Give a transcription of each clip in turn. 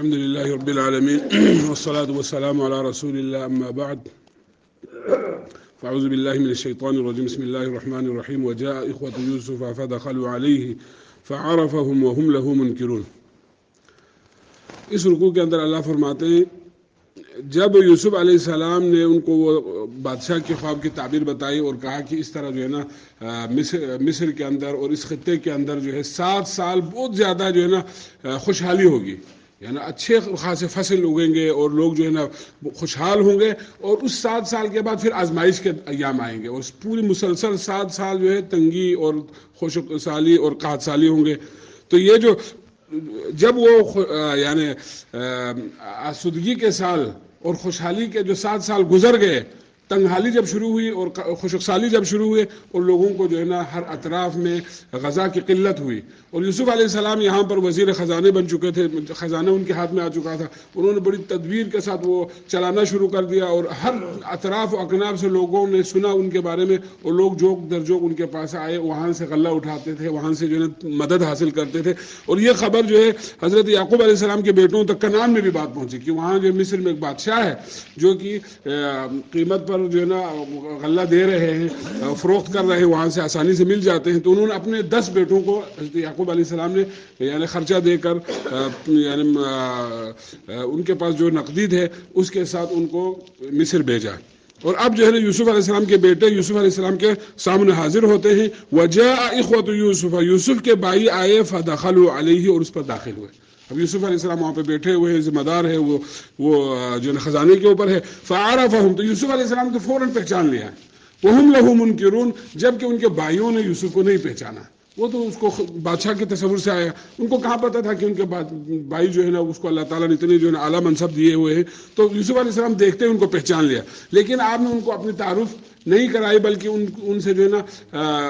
الحمد لله رب العالمين والصلاة والسلام على رسول الله أما بعد فأعوذ بالله من الشيطان الرجيم بسم الله الرحمن الرحيم وجاء إخوة يوسف فدخلوا عليه فعرفهم وهم له منكرون. اس رکوع کے اندر اللہ فرماتے ہیں جب یوسف علیہ السلام نے ان کو وہ بادشاہ کے خواب کی تعبیر بتائی اور کہا کہ اس طرح جو ہے نا مصر کے اندر اور اس خطے کے اندر جو ہے 7 سال بہت زیادہ جو ہے نا خوشحالی ہوگی، یعنی اچھے خاصے فصل اگیں گے اور لوگ جو ہے نا خوشحال ہوں گے، اور اس 7 سال کے بعد پھر آزمائش کے ایام آئیں گے اور پوری مسلسل 7 سال جو ہے تنگی اور خشک سالی اور قحط سالی ہوں گے. تو یہ جو جب وہ یعنی آسودگی کے سال اور خوشحالی کے جو 7 سال گزر گئے، تنگحالی جب شروع ہوئی اور خشک سالی جب شروع ہوئے اور لوگوں کو جو ہے نا ہر اطراف میں غذا کی قلت ہوئی، اور یوسف علیہ السلام یہاں پر وزیر خزانے بن چکے تھے، خزانہ ان کے ہاتھ میں آ چکا تھا، انہوں نے بڑی تدبیر کے ساتھ وہ چلانا شروع کر دیا اور ہر اطراف و اکناف سے لوگوں نے سنا ان کے بارے میں، اور لوگ جوک در جوک ان کے پاس آئے، وہاں سے غلہ اٹھاتے تھے، وہاں سے جو ہے نا مدد حاصل کرتے تھے. اور یہ خبر جو ہے حضرت یعقوب علیہ السلام کے بیٹوں تک کنعان میں بھی بات پہنچی کہ وہاں جو مصر میں ایک بادشاہ ہے جو کہ قیمت پر جو ہے نا غلہ دے رہے ہیں، فروخت کر رہے ہیں، وہاں سے آسانی سے مل جاتے ہیں. تو انہوں نے اپنے 10 بیٹوں کو حضرت یعقوب علیہ السلام نے یعنی خرچہ دے کر یعنی ان کے پاس جو نقدید ہے اس کے ساتھ ان کو مصر بھیجا. اور اب جو ہے نا یوسف علیہ السلام کے بیٹے یوسف علیہ السلام کے سامنے حاضر ہوتے ہیں. وجاء اخوة یوسف، یوسف کے بھائی آئے فدخلوا علیہ، اور اس پر داخل ہوئے. اب یوسف علیہ السلام وہاں پہ بیٹھے ہوئے ہیں، ذمہ دار ہے، وہ جو ہے خزانے کے اوپر ہے. فعرفهم، تو یوسف علیہ السلام کو فوراً پہچان لیا. وهم له منکرون، جبکہ ان کے بھائیوں نے یوسف کو نہیں پہچانا. وہ تو اس کو بادشاہ کے تصور سے آیا، ان کو کہاں پتہ تھا کہ ان کے بھائی جو ہے نا اس کو اللہ تعالیٰ نے اتنے جو ہے نا اعلیٰ منصب دیے ہوئے ہیں. تو یوسف علیہ السلام دیکھتے ہیں ان کو پہچان لیا، لیکن آپ نے ان کو اپنی تعارف نہیں کرائی، بلکہ ان سے جو ہے نا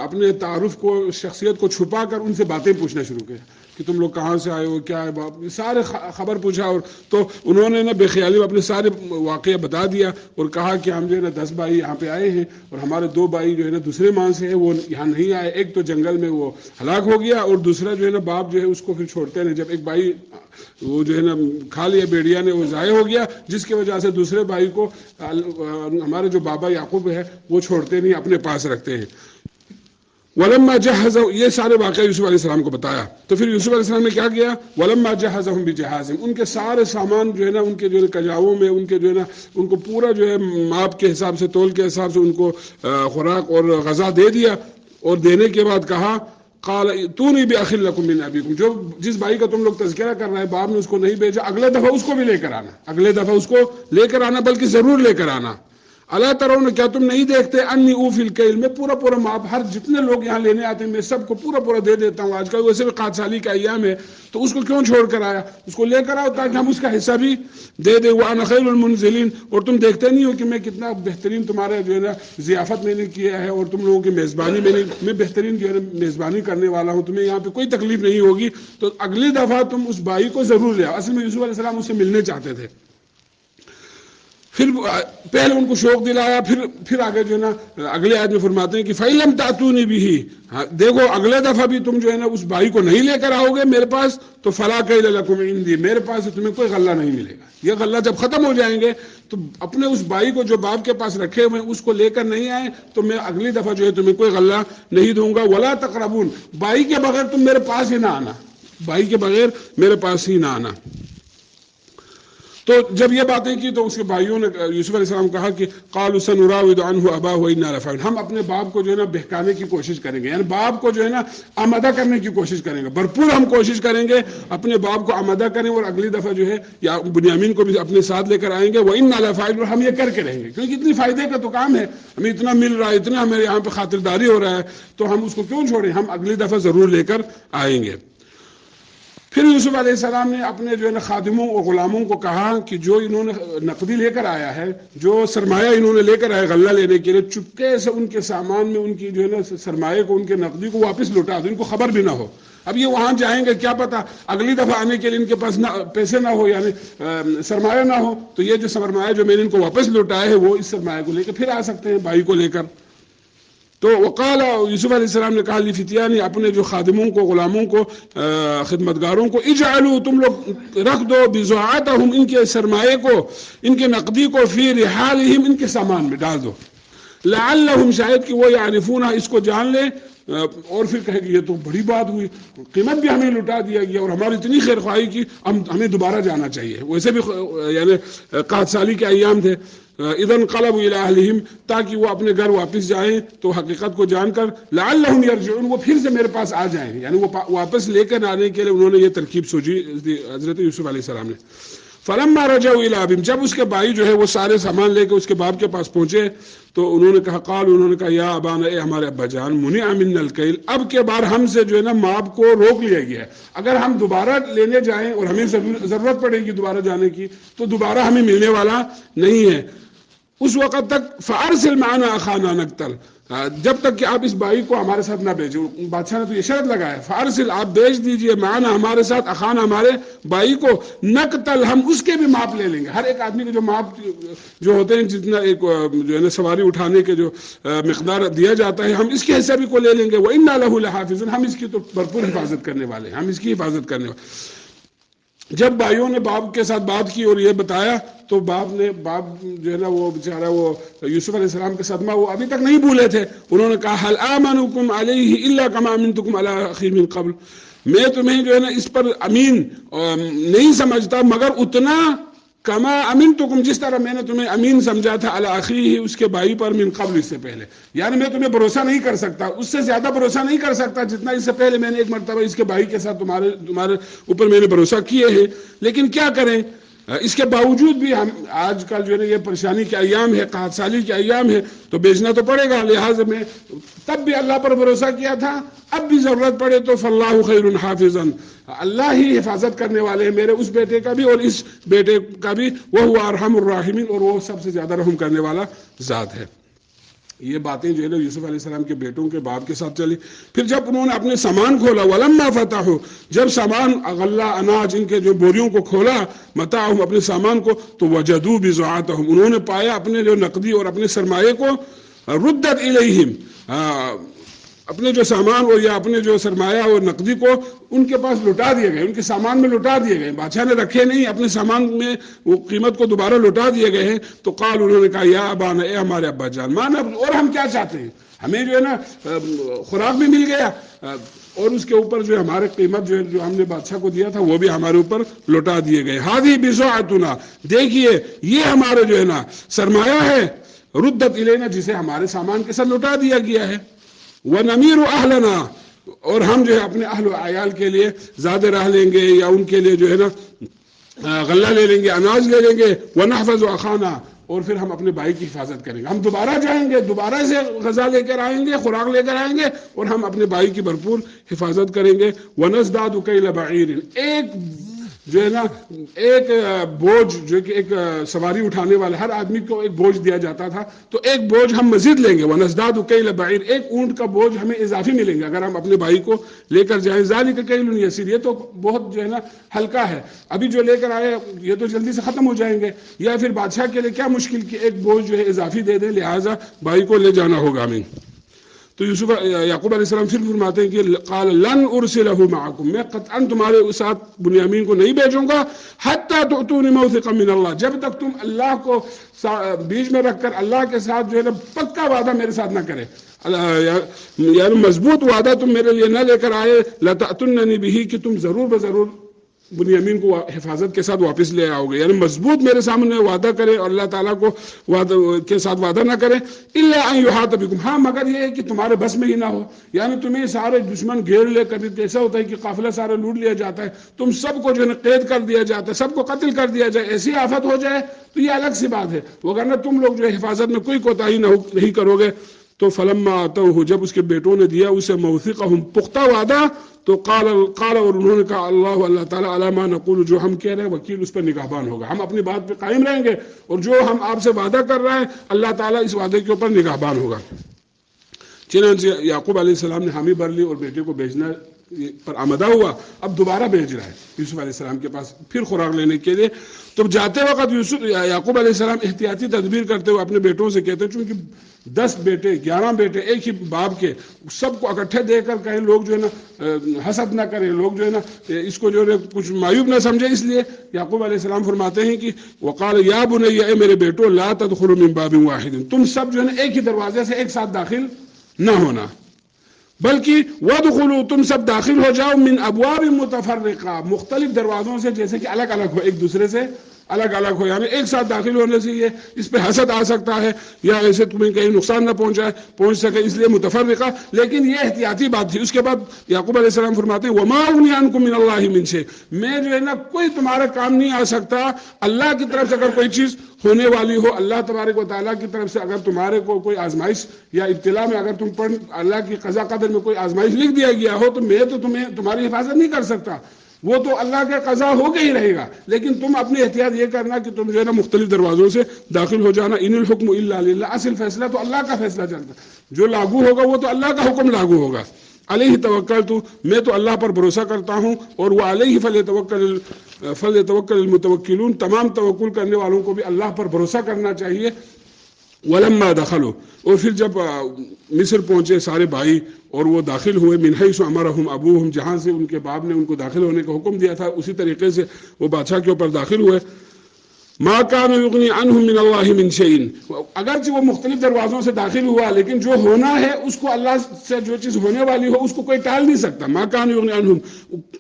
اپنے تعارف کو، شخصیت کو چھپا کر ان سے باتیں پوچھنا شروع کیا کہ تم لوگ کہاں سے آئے ہو، کیا ہے باپ، سارے خبر پوچھا. اور تو انہوں نے نا بے خیالی میں اپنے سارے واقعہ بتا دیا اور کہا کہ ہم جو ہے نا 10 بھائی یہاں پہ آئے ہیں اور ہمارے 2 بھائی جو ہے نا دوسرے ماں سے ہیں، وہ یہاں نہیں آئے. ایک تو جنگل میں وہ ہلاک ہو گیا اور دوسرا جو ہے نا باپ جو ہے اس کو پھر چھوڑتے نہیں. جب ایک بھائی وہ جو ہے نا کھا لیا بیڑیا نے، وہ ضائع ہو گیا، جس کی وجہ سے دوسرے بھائی کو ہمارے جو بابا یعقوب ہے وہ چھوڑتے نہیں، اپنے پاس رکھتے ہیں. ولما جهزوا، یہ سارے واقعہ یوسف علیہ السلام کو بتایا. تو پھر یوسف علیہ السلام نے کیا کیا، ولما جهزهم بجهازهم، ان کے سارے سامان جو ہے نا ان کے جو ہے کجاووں میں، ان کے جو ہے نا ان کو پورا جو ہے ماپ کے حساب سے، تول کے حساب سے ان کو خوراک اور غذا دے دیا. اور دینے کے بعد کہا قال ائتونی باخ لکم من ابیکم، جو جس بھائی کا تم لوگ تذکرہ کر رہے ہیں باپ نے اس کو نہیں بھیجا، اگلے دفعہ اس کو بھی لے کر آنا، اگلے دفعہ اس کو لے کر آنا، بلکہ ضرور لے کر آنا. الا ترون، کیا تم نہیں دیکھتے، انی اوفی الکیل، میں پورا ماپ، ہر جتنے لوگ یہاں لینے آتے ہیں میں سب کو پورا دے دیتا ہوں. آج کل ویسے بھی قحط سالی کا ایام ہے، تو اس کو کیوں چھوڑ کر آیا، اس کو لے کر آؤ تاکہ ہم اس کا حصہ بھی دے دیں. وانا خیر المنزلین، اور تم دیکھتے نہیں ہو کہ میں کتنا بہترین تمہارے جو ہے نا ضیافت میں نے کیا ہے اور تم لوگوں کی میزبانی میں بہترین جو ہے نا میزبانی کرنے والا ہوں، تمہیں یہاں پہ کوئی تکلیف نہیں ہوگی. تو اگلی دفعہ تم اس بھائی کو ضرور لے آؤ. اصل میں یوسف علیہ السلام اس سے ملنے چاہتے تھے. پھر پہلے ان کو شوق دلایا، پھر آگے جو ہے نا اگلے آیت میں فرماتے ہیں کہ فَإِن لَمْ تَأْتُونِي بِهِ، دیکھو اگلے دفعہ بھی تم جو ہے نا اس بھائی کو نہیں لے کر آؤ گے میرے پاس، تو فَلَا كَيْلَ لَكُمْ عِندِي، میرے پاس تمہیں کوئی غلہ نہیں ملے گا. یہ غلہ جب ختم ہو جائیں گے تو اپنے اس بھائی کو جو باپ کے پاس رکھے ہوئے اس کو لے کر نہیں آئے تو میں اگلی دفعہ جو ہے تمہیں کوئی غلہ نہیں دوں گا. وَلَا تَقْرَبُونَ، بھائی کے بغیر تم میرے پاس ہی نہ آنا، بھائی کے بغیر میرے پاس ہی نہ آنا. تو جب یہ باتیں کی تو اس کے بھائیوں نے یوسف علیہ السلام کہا کہ قالوا سنراود عنہ اباہ وإنا لفاعلون، ہم اپنے باپ کو جو ہے نا بہکانے کی کوشش کریں گے، یعنی باپ کو جو ہے نا آمادہ کرنے کی کوشش کریں گے، بھرپور ہم کوشش کریں گے اپنے باپ کو آمادہ کریں، اور اگلی دفعہ جو ہے یا بنیامین کو بھی اپنے ساتھ لے کر آئیں گے. وإنا لفاعلون، ہم یہ کر کے رہیں گے، کیونکہ اتنی فائدے کا تو کام ہے، ہمیں اتنا مل رہا ہے، اتنا ہمارے یہاں پہ خاطرداری ہو رہا ہے، تو ہم اس کو کیوں چھوڑیں، ہم اگلی دفعہ ضرور لے کر آئیں گے. پھر یوسف علیہ السلام نے اپنے جو ہے نا خادموں اور غلاموں کو کہا کہ جو انہوں نے نقدی لے کر آیا ہے، جو سرمایہ انہوں نے لے کر آیا غلہ لینے کے لیے، چپکے سے ان کے سامان میں ان کی جو ہے نا سرمایہ کو، ان کے نقدی کو واپس لوٹا دو، ان کو خبر بھی نہ ہو. اب یہ وہاں جائیں گے، کیا پتا اگلی دفعہ آنے کے لیے ان کے پاس پیسے نہ ہو، یعنی سرمایہ نہ ہو، تو یہ جو سرمایہ جو میں نے ان کو واپس لوٹایا ہے وہ اس سرمایہ کو لے کے پھر آ سکتے ہیں بھائی کو لے کر. تو وقال یوسف علیہ السلام نے کہا لفتیانی اپنے جو خادموں کو غلاموں کو خدمتگاروں کو اجعلوا تم لوگ رکھ دو بضاعتهم ان کے سرمایے کو ان کے نقدی کو فی رحالہم ان کے سامان میں ڈال دو لعلہم شاید کہ وہ یعرفون اس کو جان لیں اور پھر کہے کہ یہ تو بڑی بات ہوئی قیمت بھی ہمیں لٹا دیا گیا اور ہماری اتنی خیر خواہی کی ہمیں دوبارہ جانا چاہیے ویسے بھی یعنی قحط سالی کے ایام تھے اذا انقلبوا الى اهلهم تاکہ وہ اپنے گھر واپس جائیں تو حقیقت کو جان کر لعلهم يرجعون وہ پھر سے میرے پاس آ جائیں یعنی وہ واپس لے کر آنے کے لیے انہوں نے یہ ترکیب سوچی حضرت یوسف علیہ السلام نے فلما رجعوا الى ابهم جب اس کے بھائی جو ہے وہ سارے سامان لے کے اس کے باپ کے پاس پہنچے تو انہوں نے کہا انہوں نے کہا یا ابانا اے ہمارے ابا جان منع منا الکیل اب کے بار ہم سے جو ہے نا ماب کو روک لیا گیا ہے اگر ہم دوبارہ لینے جائیں اور ہمیں ضرورت پڑے گی دوبارہ جانے کی تو دوبارہ ہمیں ملنے والا نہیں ہے اس وقت تک فارسل معنا اخانا نقتل جب تک کہ آپ اس بھائی کو ہمارے ساتھ نہ بھیجو بادشاہ نے تو یہ شرط لگایا فارسل آپ بھیج دیجئے معنا ہمارے ساتھ اخانا ہمارے بھائی کو نقتل ہم اس کے بھی ماپ لے لیں گے ہر ایک آدمی کے جو ماپ جو ہوتے ہیں جتنا ایک جو ہے نا سواری اٹھانے کے جو مقدار دیا جاتا ہے ہم اس کے حصہ بھی کو لے لیں گے وَإِنَّا لَهُ لَحَافِظُونَ ہم اس کی تو بھرپور حفاظت کرنے والے ہیں ہم اس کی حفاظت کرنے والے جب بھائیوں نے باپ کے ساتھ بات کی اور یہ بتایا تو باپ جو ہے نا وہ بیچارہ وہ یوسف علیہ السلام کے صدمہ وہ ابھی تک نہیں بھولے تھے انہوں نے کہا هل آمنكم عليه الا كما امنتكم على اخي من قبل میں تمہیں جو ہے نا اس پر امین نہیں سمجھتا مگر اتنا کما امنتکم جس طرح میں نے تمہیں امین سمجھا تھا علی اخیہ اس کے بھائی پر من قبل اس سے پہلے یعنی میں تمہیں بھروسہ نہیں کر سکتا اس سے زیادہ بھروسہ نہیں کر سکتا جتنا اس سے پہلے میں نے ایک مرتبہ اس کے بھائی کے ساتھ تمہارے اوپر میں نے بھروسہ کیے ہیں لیکن کیا کریں اس کے باوجود بھی ہم آج کل جو ہے یہ پریشانی کے ایام ہے قحط سالی کے ایام ہے تو بیچنا تو پڑے گا لہٰذا میں تب بھی اللہ پر بھروسہ کیا تھا اب بھی ضرورت پڑے تو فاللہ خیر حافظا اللہ ہی حفاظت کرنے والے ہیں میرے اس بیٹے کا بھی اور اس بیٹے کا بھی وہو ارحم الراحمین اور وہ سب سے زیادہ رحم کرنے والا ذات ہے یہ باتیں جو ہے نا یوسف علیہ السلام کے بیٹوں کے باپ کے ساتھ چلی پھر جب انہوں نے اپنے سامان کھولا ولما فتحوا جب سامان غلہ اناج ان کے جو بوریوں کو کھولا متاعهم اپنے سامان کو تو وجدوا بضاعتهم انہوں نے پایا اپنے جو نقدی اور اپنے سرمایے کو ردت الیہم اپنے جو سامان اور یا اپنے جو سرمایہ اور نقدی کو ان کے پاس لٹا دیے گئے ان کے سامان میں لٹا دیے گئے بادشاہ نے رکھے نہیں اپنے سامان میں وہ قیمت کو دوبارہ لٹا دیے گئے ہیں تو قال انہوں نے کہا یا ابانا اے ہمارے ابا جان مانا اور ہم کیا چاہتے ہیں ہمیں جو ہے نا خوراک بھی مل گیا اور اس کے اوپر جو ہمارے قیمت جو ہم نے بادشاہ کو دیا تھا وہ بھی ہمارے اوپر لوٹا دیے گئے ہادی بضاعتنا دیکھیے یہ ہمارے جو ہے نا سرمایہ ہے ردت الینا جسے ہمارے سامان کے ساتھ لوٹا دیا گیا ہے وَنَمِيرُ أَهْلَنَا اور ہم جو ہے اپنے اہل و عیال کے لیے زیادہ راہ لیں گے یا ان کے لیے جو ہے نا غلہ لے لیں گے اناج لے لیں گے وَنَحْفَظُ أَخَانَا اور پھر ہم اپنے بھائی کی حفاظت کریں گے ہم دوبارہ جائیں گے دوبارہ سے غذا لے کر آئیں گے خوراک لے کر آئیں گے اور ہم اپنے بھائی کی بھرپور حفاظت کریں گے وَنَزْدَادُ كَيْلَ بَعِيرٍ ایک جو ہے نا ایک بوجھ جو کہ ایک سواری اٹھانے والا ہر آدمی کو ایک بوجھ دیا جاتا تھا تو ایک بوجھ ہم مزید لیں گے وَنَزْدَادُ كَيْلَ بَعِيرٍ ایک اونٹ کا بوجھ ہمیں اضافی ملیں گے اگر ہم اپنے بھائی کو لے کر جائیں ذَلِكَ كَيْلٌ يَسِيرٌ یہ تو بہت جو ہے نا ہلکا ہے ابھی جو لے کر آئے یہ تو جلدی سے ختم ہو جائیں گے یا پھر بادشاہ کے لیے کیا مشکل کہ ایک بوجھ جو ہے اضافی دے دیں لہٰذا بھائی کو لے جانا ہوگا ہمیں تو یوسف یعقوب علیہ السلام پھر فرماتے ہیں کہ قال لن ارسلہ معکم میں قطعا تمہارے ساتھ بنیامین کو نہیں بھیجوں گا حتی تؤتونی موثقا من اللہ جب تک تم اللہ کو بیچ میں رکھ کر اللہ کے ساتھ جو ہے نا پکا وعدہ میرے ساتھ نہ کرے یعنی مضبوط وعدہ تم میرے لیے نہ لے کر آئے لتأتوننی بہ کہ تم ضرور بضرور بنیامین کو حفاظت کے ساتھ واپس لے آؤ گے یعنی مضبوط میرے سامنے وعدہ کرے اور اللہ تعالیٰ کو کے ساتھ وعدہ نہ کرے الا ان یحاط بکم ہاں مگر یہ ہے کہ تمہارے بس میں ہی نہ ہو یعنی تمہیں سارے دشمن گھیر لے کبھی ایسا ہوتا ہے کہ قافلہ سارا لوٹ لیا جاتا ہے تم سب کو جو ہے قید کر دیا جاتا ہے سب کو قتل کر دیا جائے ایسی آفت ہو جائے تو یہ الگ سی بات ہے وگرنہ تم لوگ جو ہے حفاظت میں کوئی کوتاہی نہیں کرو گے تو فلما آتوہ جب اس کے بیٹوں نے دیا اسے موثقہم پختہ وعدہ تو قال اور انہوں نے کہا اللہ تعالیٰ علی ما نقول جو ہم کہہ رہے ہیں وکیل اس پر نگہبان ہوگا ہم اپنی بات پہ قائم رہیں گے اور جو ہم آپ سے وعدہ کر رہے ہیں اللہ تعالیٰ اس وعدے کے اوپر نگہبان ہوگا چنانچہ یعقوب علیہ السلام نے حامی بھر لی اور بیٹے کو بھیجنا پر آمدہ ہوا، اب دوبارہ بھیج رہا ہے یوسف علیہ السلام کے پاس پھر خوراک لینے کے لیے. تو جاتے وقت یعقوب علیہ السلام احتیاطی تدبیر کرتے ہوئے اپنے بیٹوں سے کہتے ہیں، چونکہ 10 بیٹے 11 بیٹے ایک ہی باپ کے، سب کو اکٹھے دے کر کہیں لوگ جو ہے نا حسد نہ کریں، لوگ جو ہے نا اس کو جو ہے کچھ معیوب نہ سمجھے، اس لیے یعقوب علیہ السلام فرماتے ہیں کہ وقال یا بنی، اے میرے بیٹو، لا تدخلوا من باب واحد، تم سب جو ہے نا ایک ہی دروازے سے ایک ساتھ داخل نہ ہونا، بلکہ وادخلوا، تم سب داخل ہو جاؤ من ابواب متفرقہ، مختلف دروازوں سے، جیسے کہ الگ الگ ہو، ایک دوسرے سے الگ الگ ہو، یعنی ایک ساتھ داخل ہونے سے یہ اس پہ حسد آ سکتا ہے یا ایسے تمہیں کہیں نقصان نہ پہنچ سکے، اس لیے متفرقہ. لیکن یہ احتیاطی بات تھی. اس کے بعد یعقوب علیہ السلام فرماتے ہیں وما اغنی عنکم من اللہ من شیء، میں جو ہے نا کوئی تمہارا کام نہیں آ سکتا. اللہ کی طرف سے اگر کوئی چیز ہونے والی ہو، اللہ تبارک و تعالیٰ کی طرف سے اگر تمہارے کو کوئی آزمائش یا ابتلا میں اگر تم اللہ کی قضا قدر میں کوئی آزمائش لکھ دیا گیا ہو، تو میں تو تمہاری حفاظت نہیں کر سکتا، وہ تو اللہ کا قضا ہو کے ہی رہے گا. لیکن تم اپنی احتیاط یہ کرنا کہ تم جو ہے نا مختلف دروازوں سے داخل ہو جانا. ان الحکم الا للہ، اصل فیصلہ تو اللہ کا فیصلہ چلتا ہے، جو لاگو ہوگا وہ تو اللہ کا حکم لاگو ہوگا. علیہ توکلت، میں تو اللہ پر بھروسہ کرتا ہوں، اور وہ علیہ فلیتوکل المتوکلون، تمام توکل کرنے والوں کو بھی اللہ پر بھروسہ کرنا چاہیے. ولما دخلوا، اور پھر جب مصر پہنچے سارے بھائی اور وہ داخل ہوئے، من حیث امرہم ابوہم، جہاں سے ان کے باپ نے ان کو داخل ہونے کا حکم دیا تھا اسی طریقے سے وہ بادشاہ کے اوپر داخل ہوئے. ما کان یغنی عنہم من اللہ من شیء، اگرچہ وہ مختلف دروازوں سے داخل ہوا لیکن جو ہونا ہے اس کو، اللہ سے جو چیز ہونے والی ہو اس کو کوئی ٹال نہیں سکتا. ما کان یغنی عنہم،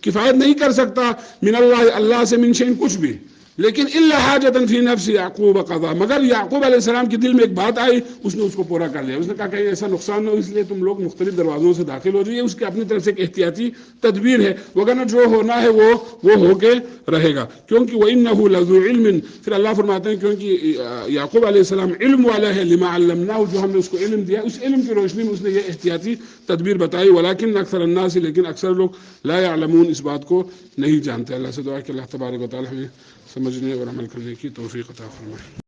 کفایت نہیں کر سکتا، من اللہ، اللہ سے، من شیء، کچھ بھی. لیکن الا حاجۃ فی نفس یعقوب قضا، مگر یعقوب علیہ السلام کے دل میں ایک بات آئی، اس نے اس کو پورا کر لیا. اس نے کہا کہ ایسا نقصان نہ ہو، اس لیے تم لوگ مختلف دروازوں سے داخل ہو جائیے. اس کی اپنی طرف سے ایک احتیاطی تدبیر ہے، وگرنہ جو ہونا ہے وہ ہو کے رہے گا. کیونکہ وَإِنَّهُ لَذُو عِلْمٍ، پھر اللہ فرماتے ہیں کیونکہ یعقوب علیہ السلام علم والا ہے، لما علمناہ، جو ہم نے اس کو علم دیا، اس علم کی روشنی میں اس نے یہ احتیاطی تدبیر بتائی. ولیکن اکثر الناس، لیکن اکثر لوگ لا يعلمون، اس بات کو نہیں جانتے. اللہ سے دعا ہے کہ اللہ تبارک و تعالی ہمیں سمجھنے اور عمل کرنے کی توفیق عطا فرمائے.